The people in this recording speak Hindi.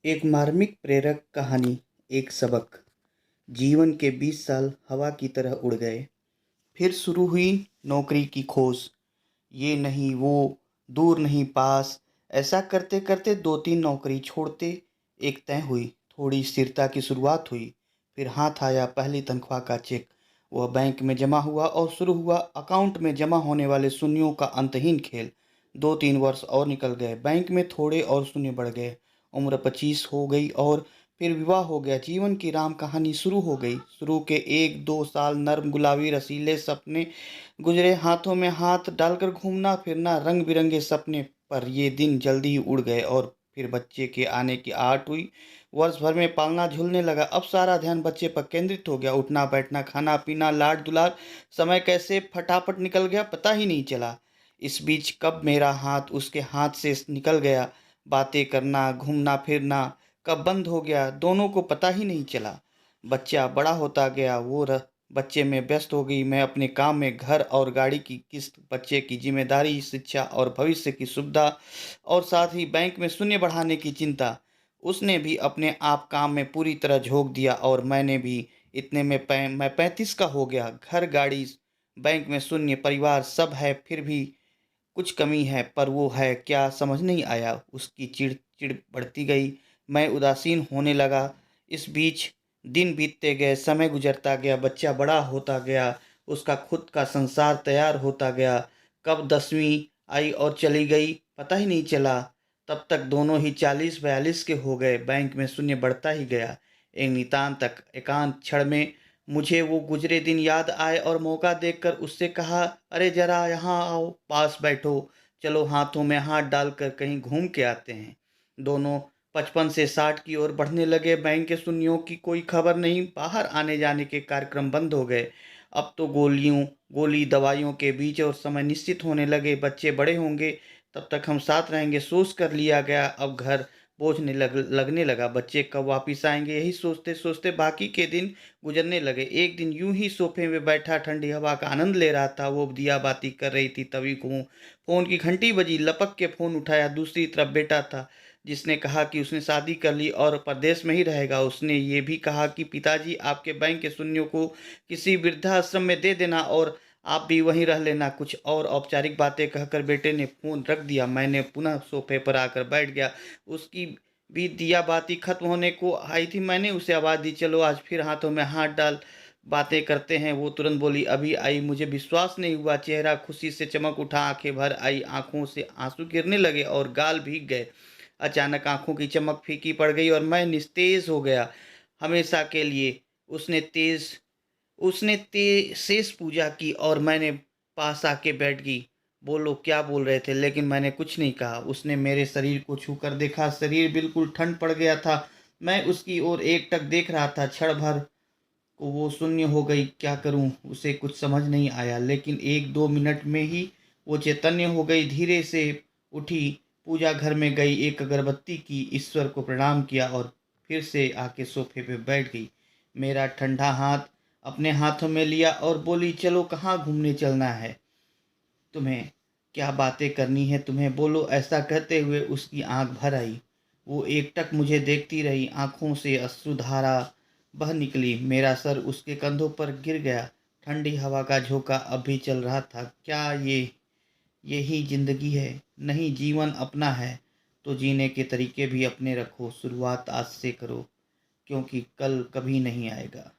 एक मार्मिक प्रेरक कहानी। एक सबक। जीवन के 20 साल हवा की तरह उड़ गए। फिर शुरू हुई नौकरी की खोज। ये नहीं वो, दूर नहीं पास। ऐसा करते करते 2-3 नौकरी छोड़ते एक तय हुई। थोड़ी स्थिरता की शुरुआत हुई। फिर हाथ आया पहली तनख्वाह का चेक। वह बैंक में जमा हुआ और शुरू हुआ अकाउंट में जमा होने वाले शून्यों का अंतहीन खेल। 2-3 वर्ष और निकल गए। बैंक में थोड़े और शून्य बढ़ गए। उम्र 25 हो गई और फिर विवाह हो गया। जीवन की राम कहानी शुरू हो गई। शुरू के 1-2 साल नर्म गुलाबी रसीले सपने गुजरे। हाथों में हाथ डालकर घूमना फिरना, रंग बिरंगे सपने। पर ये दिन जल्दी ही उड़ गए और फिर बच्चे के आने की आहट हुई। वर्ष भर में पालना झूलने लगा। अब सारा ध्यान बच्चे पर केंद्रित हो गया। उठना बैठना, खाना पीना, लाड दुलार। समय कैसे फटाफट निकल गया पता ही नहीं चला। इस बीच कब मेरा हाथ उसके हाथ से निकल गया, बातें करना, घूमना फिरना कब बंद हो गया, दोनों को पता ही नहीं चला। बच्चा बड़ा होता गया, बच्चे में व्यस्त हो गई। मैं अपने काम में, घर और गाड़ी की किस्त, बच्चे की जिम्मेदारी, शिक्षा और भविष्य की सुविधा, और साथ ही बैंक में शून्य बढ़ाने की चिंता। उसने भी अपने आप काम में पूरी तरह झोंक दिया और मैंने भी। इतने में मैं 35 का हो गया। घर, गाड़ी, बैंक में शून्य, परिवार सब है, फिर भी कुछ कमी है। पर वो है क्या समझ नहीं आया। उसकी चिड़ बढ़ती गई। मैं उदासीन होने लगा। इस बीच दिन बीतते गए, समय गुजरता गया, बच्चा बड़ा होता गया, उसका खुद का संसार तैयार होता गया। कब 10वीं आई और चली गई पता ही नहीं चला। तब तक दोनों ही 40-42 के हो गए। बैंक में शून्य बढ़ता ही गया। एक नितांत एकांत क्षण में मुझे वो गुजरे दिन याद आए और मौका देखकर उससे कहा, अरे जरा यहाँ आओ, पास बैठो, चलो हाथों में हाथ डालकर कहीं घूम के आते हैं। दोनों 55 से 60 की ओर बढ़ने लगे। बैंक के शून्यों की कोई खबर नहीं। बाहर आने जाने के कार्यक्रम बंद हो गए। अब तो गोली दवाइयों के बीच और समय निश्चित होने लगे। बच्चे बड़े होंगे, तब तक हम साथ रहेंगे, सोच कर लिया गया। अब घर बोझ लगने लगा। बच्चे कब वापिस आएंगे, यही सोचते सोचते बाकी के दिन गुजरने लगे। एक दिन यूं ही सोफे में बैठा ठंडी हवा का आनंद ले रहा था। वो दिया बाती कर रही थी, तभी को फोन की घंटी बजी। लपक के फोन उठाया। दूसरी तरफ बेटा था, जिसने कहा कि उसने शादी कर ली और परदेश में ही रहेगा। उसने ये भी कहा कि पिताजी, आपके बैंक के शून्यों को किसी वृद्धाश्रम में दे देना और आप भी वहीं रह लेना। कुछ और औपचारिक बातें कहकर बेटे ने फोन रख दिया। मैंने पुनः सोफे पर आकर बैठ गया। उसकी भी दिया बाती खत्म होने को आई थी। मैंने उसे आवाज़ दी, चलो आज फिर हाथों में हाथ डाल बातें करते हैं। वो तुरंत बोली, अभी आई। मुझे विश्वास नहीं हुआ। चेहरा खुशी से चमक उठा, आंखें भर आई, आंखों से आंसू गिरने लगे और गाल भीग गए। अचानक आंखों की चमक फीकी पड़ गई और मैं निस्तेज हो गया हमेशा के लिए। उसने शेष पूजा की और मैंने पास आके बैठ गई। बोलो क्या बोल रहे थे, लेकिन मैंने कुछ नहीं कहा। उसने मेरे शरीर को छूकर देखा। शरीर बिल्कुल ठंड पड़ गया था। मैं उसकी ओर एकटक देख रहा था। क्षण भर को वो शून्य हो गई। क्या करूं, उसे कुछ समझ नहीं आया, लेकिन 1-2 मिनट में ही वो चैतन्य हो गई। धीरे से उठी, पूजा घर में गई, एक अगरबत्ती की, ईश्वर को प्रणाम किया और फिर से आके सोफे पे बैठ गई। मेरा ठंडा हाथ अपने हाथों में लिया और बोली, चलो कहाँ घूमने चलना है तुम्हें, क्या बातें करनी है तुम्हें, बोलो। ऐसा कहते हुए उसकी आंख भर आई। वो एकटक मुझे देखती रही। आंखों से अश्रुधारा बह निकली। मेरा सर उसके कंधों पर गिर गया। ठंडी हवा का झोंका अब भी चल रहा था। क्या यही जिंदगी है? नहीं, जीवन अपना है तो जीने के तरीके भी अपने रखो। शुरुआत आज से करो, क्योंकि कल कभी नहीं आएगा।